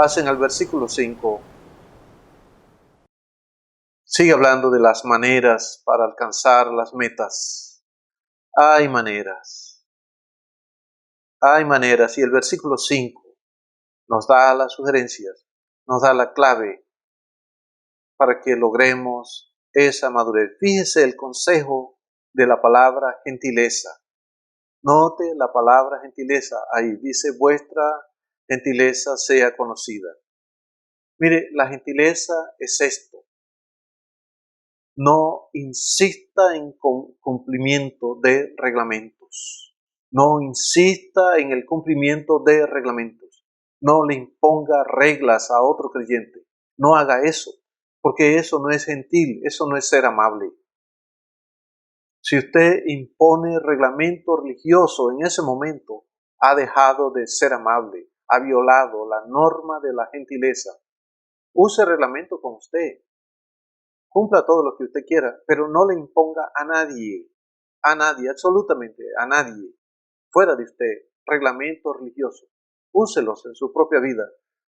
Pasen al versículo 5. Sigue hablando de las maneras para alcanzar las metas. Hay maneras. Hay maneras. Y el versículo 5 nos da las sugerencias, nos da la clave para que logremos esa madurez. Fíjese el consejo de la palabra gentileza. Note la palabra gentileza. Ahí dice, vuestra gentileza sea conocida. Mire, la gentileza es esto. No insista en cumplimiento de reglamentos. No insista en el cumplimiento de reglamentos. No le imponga reglas a otro creyente. No haga eso, porque eso no es gentil, eso no es ser amable. Si usted impone reglamento religioso en ese momento, ha dejado de ser amable, ha violado la norma de la gentileza. Use reglamento con usted. Cumpla todo lo que usted quiera, pero no le imponga a nadie, absolutamente a nadie, fuera de usted, reglamentos religiosos. Úselos en su propia vida,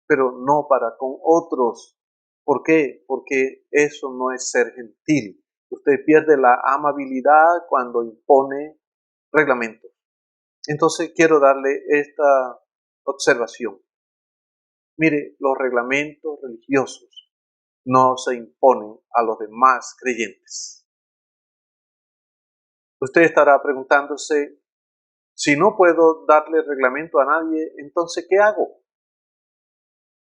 pero no para con otros. ¿Por qué? Porque eso no es ser gentil. Usted pierde la amabilidad cuando impone reglamentos. Entonces quiero darle esta observación. Mire, los reglamentos religiosos no se imponen a los demás creyentes. Usted estará preguntándose, si no puedo darle reglamento a nadie, entonces ¿qué hago?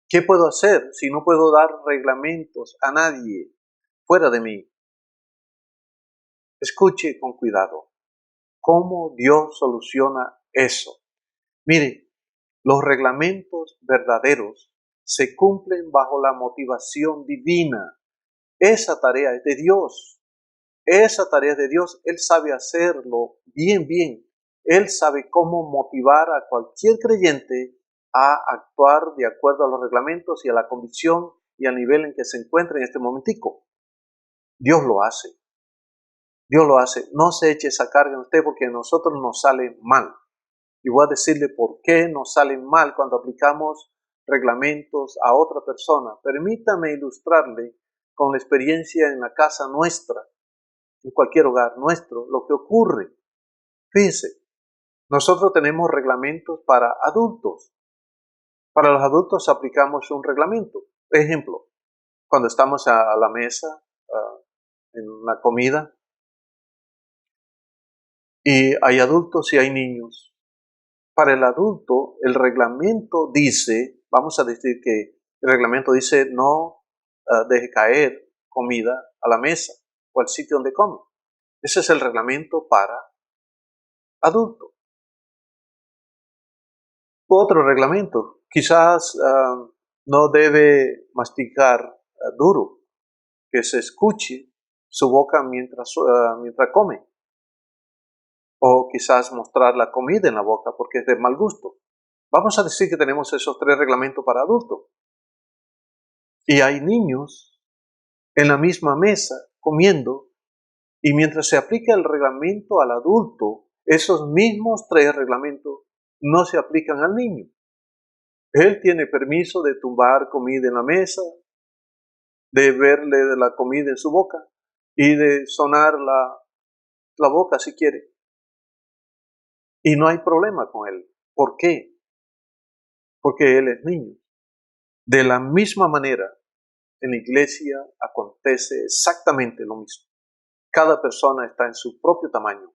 ¿Qué puedo hacer si no puedo dar reglamentos a nadie fuera de mí? Escuche con cuidado cómo Dios soluciona eso. Mire, los reglamentos verdaderos se cumplen bajo la motivación divina. Esa tarea es de Dios. Esa tarea es de Dios. Él sabe hacerlo bien. Él sabe cómo motivar a cualquier creyente a actuar de acuerdo a los reglamentos y a la convicción y al nivel en que se encuentra en este momentico. Dios lo hace. Dios lo hace. No se eche esa carga en usted porque a nosotros nos sale mal. Y voy a decirle por qué nos salen mal cuando aplicamos reglamentos a otra persona. Permítame ilustrarle con la experiencia en la casa nuestra, en cualquier hogar nuestro, lo que ocurre. Fíjense, nosotros tenemos reglamentos para adultos. Para los adultos aplicamos un reglamento. Ejemplo, cuando estamos a la mesa, en la comida, y hay adultos y hay niños. Para el adulto, el reglamento dice, vamos a decir que el reglamento dice no deje caer comida a la mesa o al sitio donde come. Ese es el reglamento para adulto. Otro reglamento, quizás no debe masticar duro, que se escuche su boca mientras come. O quizás mostrar la comida en la boca porque es de mal gusto. Vamos a decir que tenemos esos 3 reglamentos para adultos. Y hay niños en la misma mesa comiendo, y mientras se aplica el reglamento al adulto, esos mismos 3 reglamentos no se aplican al niño. Él tiene permiso de tumbar comida en la mesa, de verle de la comida en su boca y de sonar la boca si quiere. Y no hay problema con él. ¿Por qué? Porque él es niño. De la misma manera, en la iglesia acontece exactamente lo mismo. Cada persona está en su propio tamaño.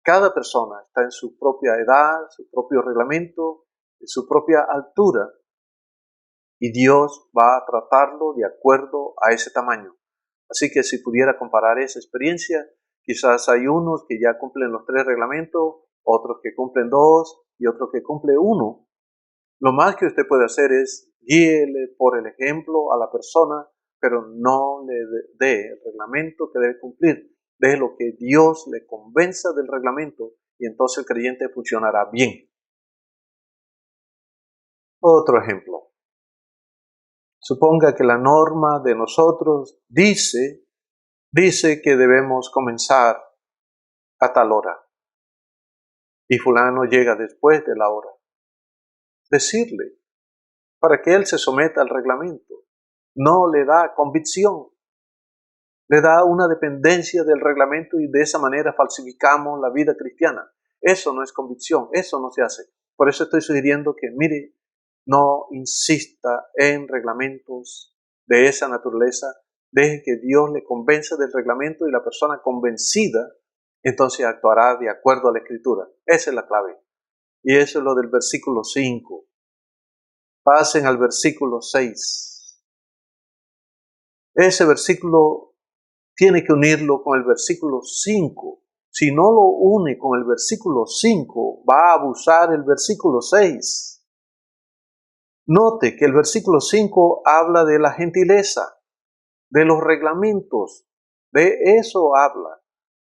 Cada persona está en su propia edad, su propio reglamento, en su propia altura. Y Dios va a tratarlo de acuerdo a ese tamaño. Así que si pudiera comparar esa experiencia, quizás hay unos que ya cumplen los 3 reglamentos, otros que cumplen 2 y otros que cumplen 1. Lo más que usted puede hacer es guíele por el ejemplo a la persona, pero no le dé el reglamento que debe cumplir. Deje lo que Dios le convenza del reglamento y entonces el creyente funcionará bien. Otro ejemplo. Suponga que la norma de nosotros dice que debemos comenzar a tal hora y fulano llega después de la hora. Decirle, para que él se someta al reglamento. No le da convicción, le da una dependencia del reglamento y de esa manera falsificamos la vida cristiana. Eso no es convicción, eso no se hace. Por eso estoy sugiriendo que, mire, no insista en reglamentos de esa naturaleza. Deje que Dios le convenza del reglamento y la persona convencida entonces actuará de acuerdo a la Escritura. Esa es la clave. Y eso es lo del versículo 5. Pasen al versículo 6. Ese versículo tiene que unirlo con el versículo 5. Si no lo une con el versículo 5, va a abusar el versículo 6. Note que el versículo 5 habla de la gentileza, de los reglamentos, de eso habla.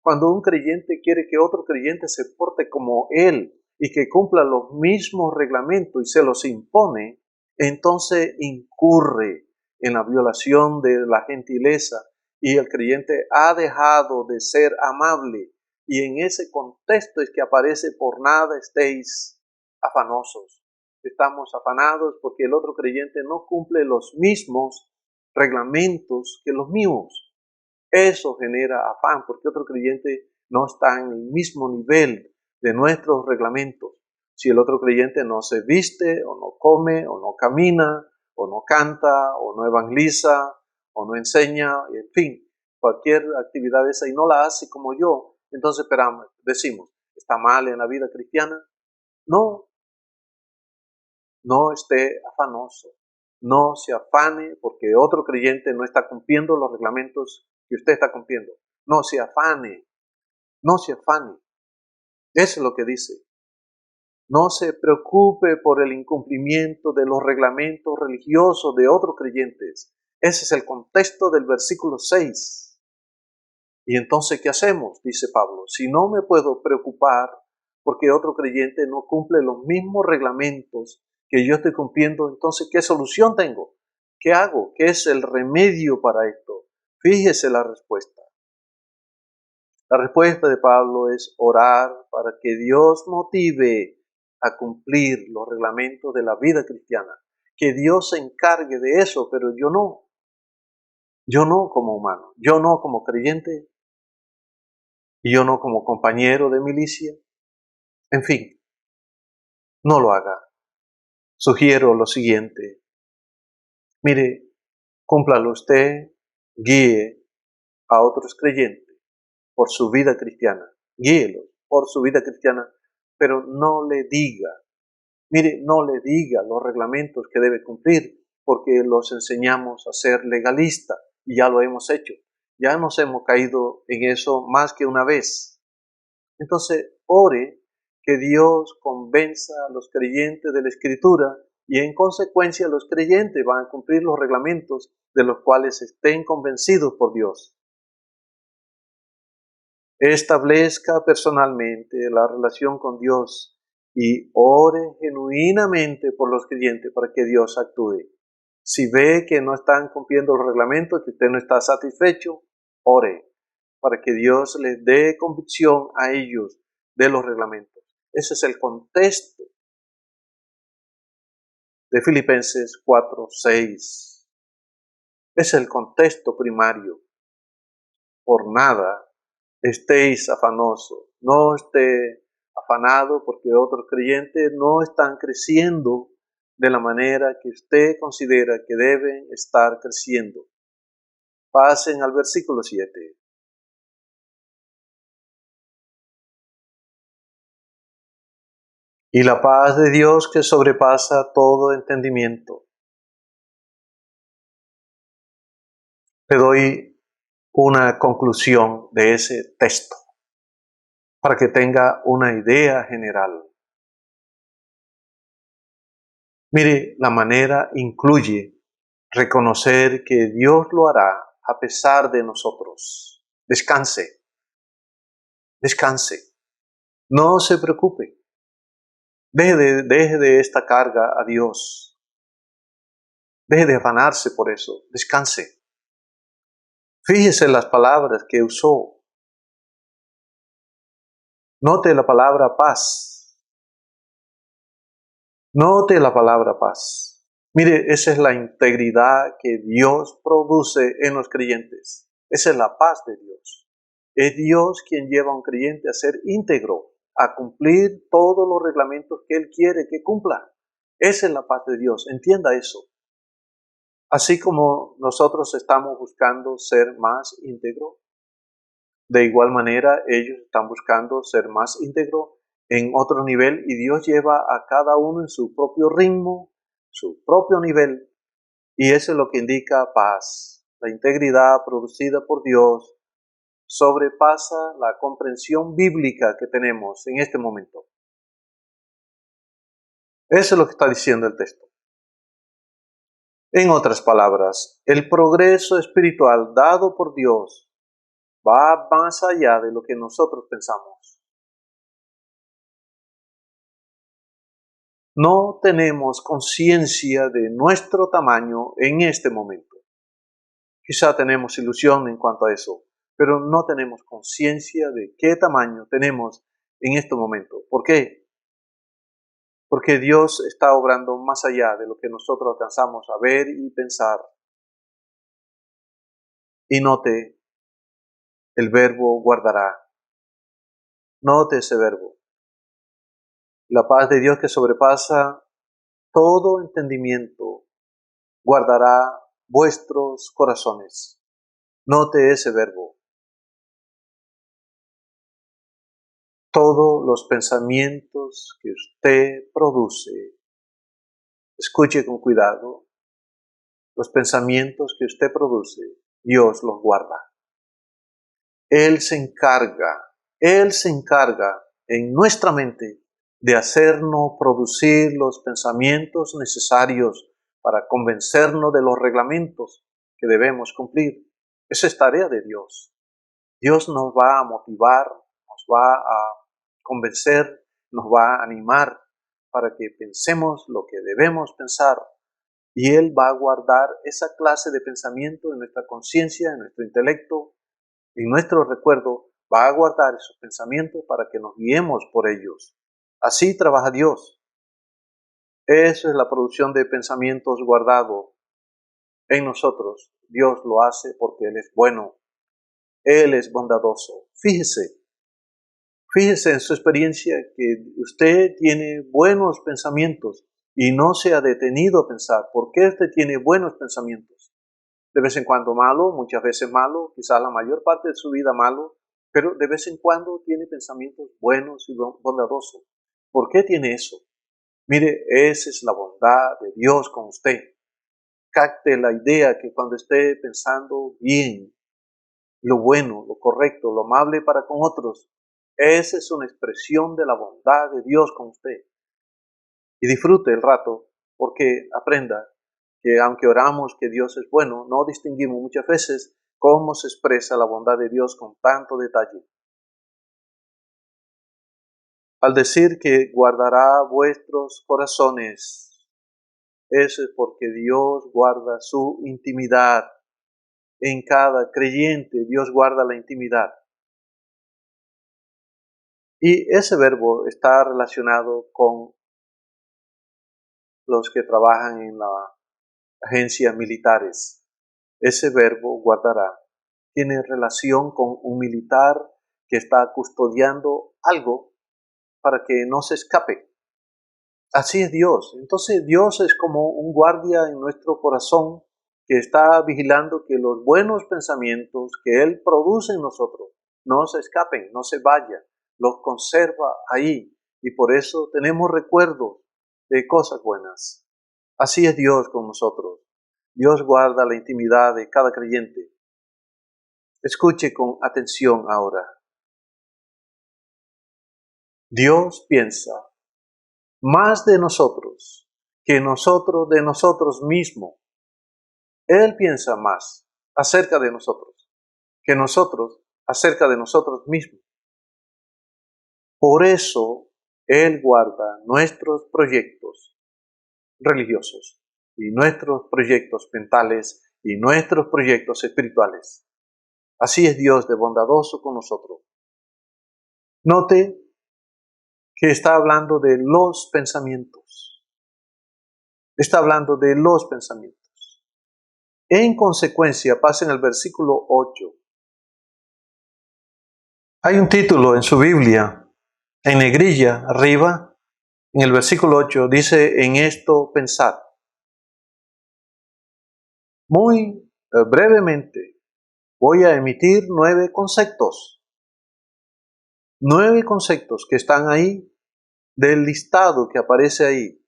Cuando un creyente quiere que otro creyente se porte como él y que cumpla los mismos reglamentos y se los impone, entonces incurre en la violación de la gentileza y el creyente ha dejado de ser amable. Y en ese contexto es que aparece: por nada estéis afanosos. Estamos afanados porque el otro creyente no cumple los mismos reglamentos que los míos. Eso genera afán porque otro creyente no está en el mismo nivel de nuestros reglamentos. Si el otro creyente no se viste, o no come, o no camina, o no canta, o no evangeliza, o no enseña, en fin, cualquier actividad esa y no la hace como yo, entonces esperamos, decimos, ¿está mal en la vida cristiana? No, no esté afanoso. No se afane porque otro creyente no está cumpliendo los reglamentos que usted está cumpliendo. No se afane, no se afane. Eso es lo que dice. No se preocupe por el incumplimiento de los reglamentos religiosos de otros creyentes. Ese es el contexto del versículo 6. Y entonces, ¿qué hacemos? Dice Pablo. Si no me puedo preocupar porque otro creyente no cumple los mismos reglamentos que yo estoy cumpliendo, entonces, ¿qué solución tengo? ¿Qué hago? ¿Qué es el remedio para esto? Fíjese la respuesta. La respuesta de Pablo es orar para que Dios motive a cumplir los reglamentos de la vida cristiana. Que Dios se encargue de eso, pero yo no. Yo no como humano, yo no como creyente, y yo no como compañero de milicia. En fin, no lo haga. Sugiero lo siguiente. Mire, cúmplalo usted, guíe a otros creyentes por su vida cristiana. Guíelos por su vida cristiana, pero no le diga. Mire, no le diga los reglamentos que debe cumplir, porque los enseñamos a ser legalistas y ya lo hemos hecho. Ya nos hemos caído en eso más que una vez. Entonces, ore que Dios convenza a los creyentes de la Escritura y en consecuencia los creyentes van a cumplir los reglamentos de los cuales estén convencidos por Dios. Establezca personalmente la relación con Dios y ore genuinamente por los creyentes para que Dios actúe. Si ve que no están cumpliendo los reglamentos, que usted no está satisfecho, ore para que Dios les dé convicción a ellos de los reglamentos. Ese es el contexto de Filipenses 4:6. Es el contexto primario. Por nada estéis afanosos, no esté afanado porque otros creyentes no están creciendo de la manera que usted considera que deben estar creciendo. Pasen al versículo 7. Y la paz de Dios que sobrepasa todo entendimiento. Le doy una conclusión de ese texto para que tenga una idea general. Mire, la manera incluye reconocer que Dios lo hará a pesar de nosotros. Descanse, descanse, no se preocupe. Deje de esta carga a Dios. Deje de afanarse por eso, descanse. Fíjese en las palabras que usó. Note la palabra paz. Note la palabra paz. Mire, esa es la integridad que Dios produce en los creyentes. Esa es la paz de Dios. Es Dios quien lleva a un creyente a ser íntegro, a cumplir todos los reglamentos que Él quiere que cumpla. Esa es la paz de Dios. Entienda eso. Así como nosotros estamos buscando ser más íntegro, de igual manera ellos están buscando ser más íntegro en otro nivel y Dios lleva a cada uno en su propio ritmo, su propio nivel. Y eso es lo que indica paz. La integridad producida por Dios sobrepasa la comprensión bíblica que tenemos en este momento. Eso es lo que está diciendo el texto. En otras palabras, el progreso espiritual dado por Dios va más allá de lo que nosotros pensamos. No tenemos conciencia de nuestro tamaño en este momento. Quizá tenemos ilusión en cuanto a eso, pero no tenemos conciencia de qué tamaño tenemos en este momento. ¿Por qué? Porque Dios está obrando más allá de lo que nosotros alcanzamos a ver y pensar. Y note el verbo guardará. Note ese verbo. La paz de Dios que sobrepasa todo entendimiento guardará vuestros corazones. Note ese verbo. Todos los pensamientos que usted produce, escuche con cuidado, los pensamientos que usted produce, Dios los guarda. Él se encarga en nuestra mente de hacernos producir los pensamientos necesarios para convencernos de los reglamentos que debemos cumplir. Esa es tarea de Dios. Dios nos va a motivar, nos va a convencer, nos va a animar para que pensemos lo que debemos pensar. Y Él va a guardar esa clase de pensamiento en nuestra conciencia, en nuestro intelecto, en nuestro recuerdo. Va a guardar esos pensamientos para que nos guiemos por ellos. Así trabaja Dios. Eso es la producción de pensamientos guardados en nosotros. Dios lo hace porque Él es bueno. Él es bondadoso. Fíjese en su experiencia que usted tiene buenos pensamientos y no se ha detenido a pensar por qué usted tiene buenos pensamientos. De vez en cuando malo, muchas veces malo, quizás la mayor parte de su vida malo, pero de vez en cuando tiene pensamientos buenos y bondadosos. ¿Por qué tiene eso? Mire, esa es la bondad de Dios con usted. Capte la idea que cuando esté pensando bien, lo bueno, lo correcto, lo amable para con otros, esa es una expresión de la bondad de Dios con usted. Y disfrute el rato, porque aprenda que aunque oramos que Dios es bueno, no distinguimos muchas veces cómo se expresa la bondad de Dios con tanto detalle. Al decir que guardará vuestros corazones, eso es porque Dios guarda su intimidad. En cada creyente Dios guarda la intimidad. Y ese verbo está relacionado con los que trabajan en las agencias militares. Ese verbo guardará tiene relación con un militar que está custodiando algo para que no se escape. Así es Dios. Entonces Dios es como un guardia en nuestro corazón que está vigilando que los buenos pensamientos que Él produce en nosotros no se escapen, no se vayan, los conserva ahí. Y por eso tenemos recuerdos de cosas buenas. Así es Dios con nosotros. Dios guarda la intimidad de cada creyente. Escuche con atención ahora. Dios piensa más de nosotros que nosotros de nosotros mismos. Él piensa más acerca de nosotros que nosotros acerca de nosotros mismos. Por eso Él guarda nuestros proyectos religiosos y nuestros proyectos mentales y nuestros proyectos espirituales. Así es Dios de bondadoso con nosotros. Note que está hablando de los pensamientos. Está hablando de los pensamientos. En consecuencia, pasen al versículo 8. Hay un título en su Biblia, en negrilla, arriba, en el versículo 8, dice: en esto pensad. Muy brevemente voy a emitir 9 conceptos. 9 conceptos que están ahí, del listado que aparece ahí.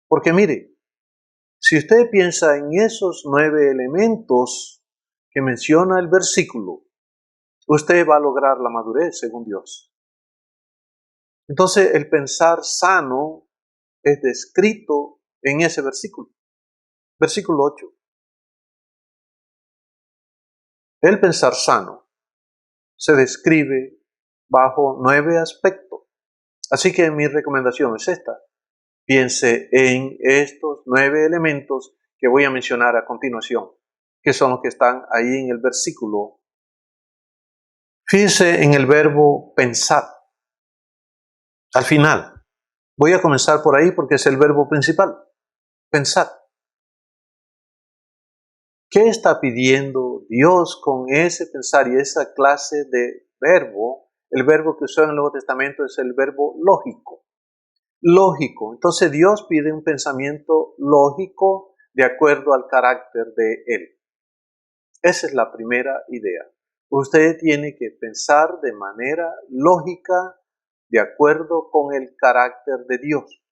Porque mire, si usted piensa en esos 9 elementos que menciona el versículo, usted va a lograr la madurez según Dios. Entonces, el pensar sano es descrito en ese versículo. Versículo 8. El pensar sano se describe bajo 9 aspectos. Así que mi recomendación es esta: piense en estos 9 elementos que voy a mencionar a continuación, que son los que están ahí en el versículo. Fíjense en el verbo pensar. Al final, voy a comenzar por ahí porque es el verbo principal. Pensar. ¿Qué está pidiendo Dios con ese pensar y esa clase de verbo? El verbo que usó en el Nuevo Testamento es el verbo lógico. Lógico. Entonces Dios pide un pensamiento lógico de acuerdo al carácter de Él. Esa es la primera idea. Usted tiene que pensar de manera lógica de acuerdo con el carácter de Dios.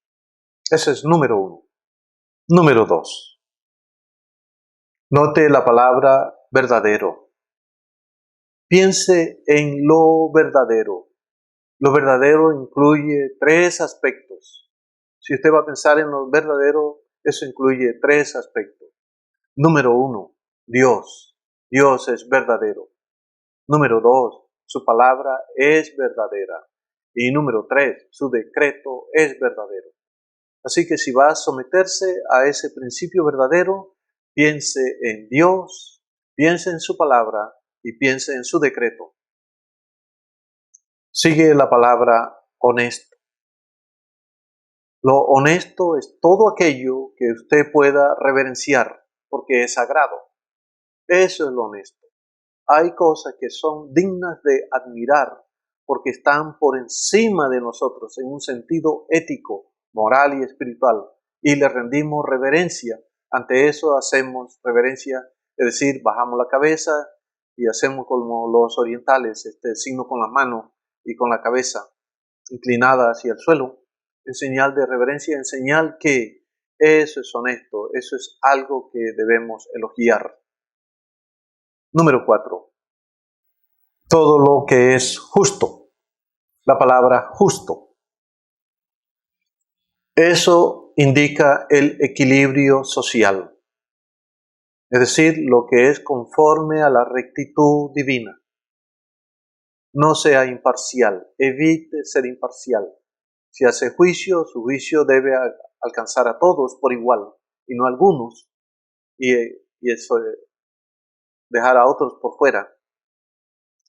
Ese es número 1. Número 2. Note la palabra verdadero. Piense en lo verdadero. Lo verdadero incluye 3 aspectos. Si usted va a pensar en lo verdadero, eso incluye 3 aspectos. Número 1, Dios. Dios es verdadero. Número 2, su palabra es verdadera. Y número 3, su decreto es verdadero. Así que si va a someterse a ese principio verdadero, piense en Dios, piense en su palabra y piense en su decreto. Sigue la palabra honesto. Lo honesto es todo aquello que usted pueda reverenciar porque es sagrado. Eso es lo honesto. Hay cosas que son dignas de admirar porque están por encima de nosotros en un sentido ético, moral y espiritual, y le rendimos reverencia. Ante eso hacemos reverencia, es decir, bajamos la cabeza y hacemos como los orientales, este signo con la mano y con la cabeza inclinada hacia el suelo, en señal de reverencia, en señal que eso es honesto, eso es algo que debemos elogiar. Número 4. Todo lo que es justo. La palabra justo. Eso indica el equilibrio social. Es decir, lo que es conforme a la rectitud divina. No sea imparcial. Evite ser imparcial. Si hace juicio, su juicio debe alcanzar a todos por igual y no a algunos. Y eso dejar a otros por fuera.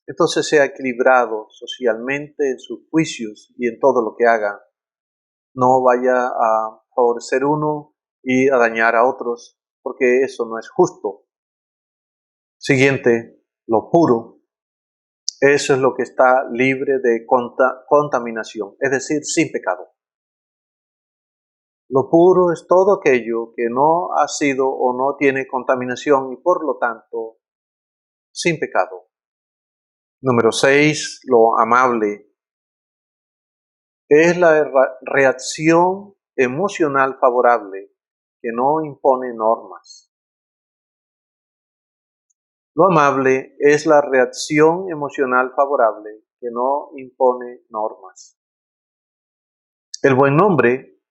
Entonces sea equilibrado socialmente en sus juicios y en todo lo que haga. No vaya a favorecer uno y a dañar a otros, porque eso no es justo. Siguiente, lo puro. Eso es lo que está libre de contaminación, es decir, sin pecado. Lo puro es todo aquello que no ha sido o no tiene contaminación y por lo tanto sin pecado. Número 6, lo amable. Es la reacción emocional favorable que no impone normas. Lo amable es la reacción emocional favorable que no impone normas. El buen nombre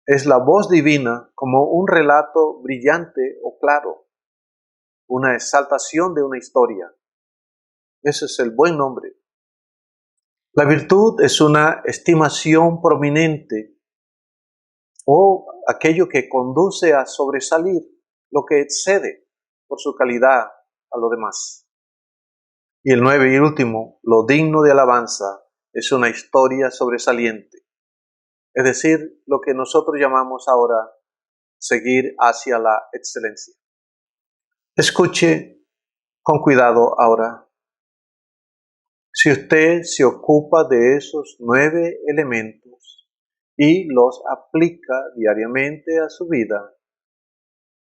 es la voz divina como un relato brillante o claro, una exaltación de una historia. Ese es el buen nombre. La virtud es una estimación prominente o aquello que conduce a sobresalir, lo que excede por su calidad a lo demás. Y el 9 y último, lo digno de alabanza, es una historia sobresaliente. Es decir, lo que nosotros llamamos ahora seguir hacia la excelencia. Escuche con cuidado ahora. Si usted se ocupa de esos 9 elementos y los aplica diariamente a su vida,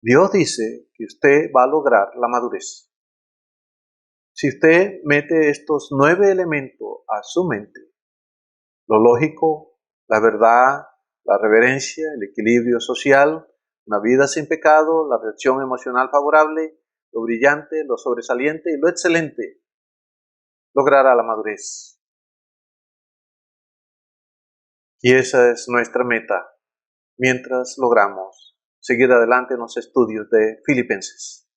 Dios dice que usted va a lograr la madurez. Si usted mete estos 9 elementos a su mente, lo lógico, la verdad, la reverencia, el equilibrio social, una vida sin pecado, la reacción emocional favorable, lo brillante, lo sobresaliente y lo excelente, logrará la madurez. Y esa es nuestra meta mientras logramos seguir adelante en los estudios de Filipenses.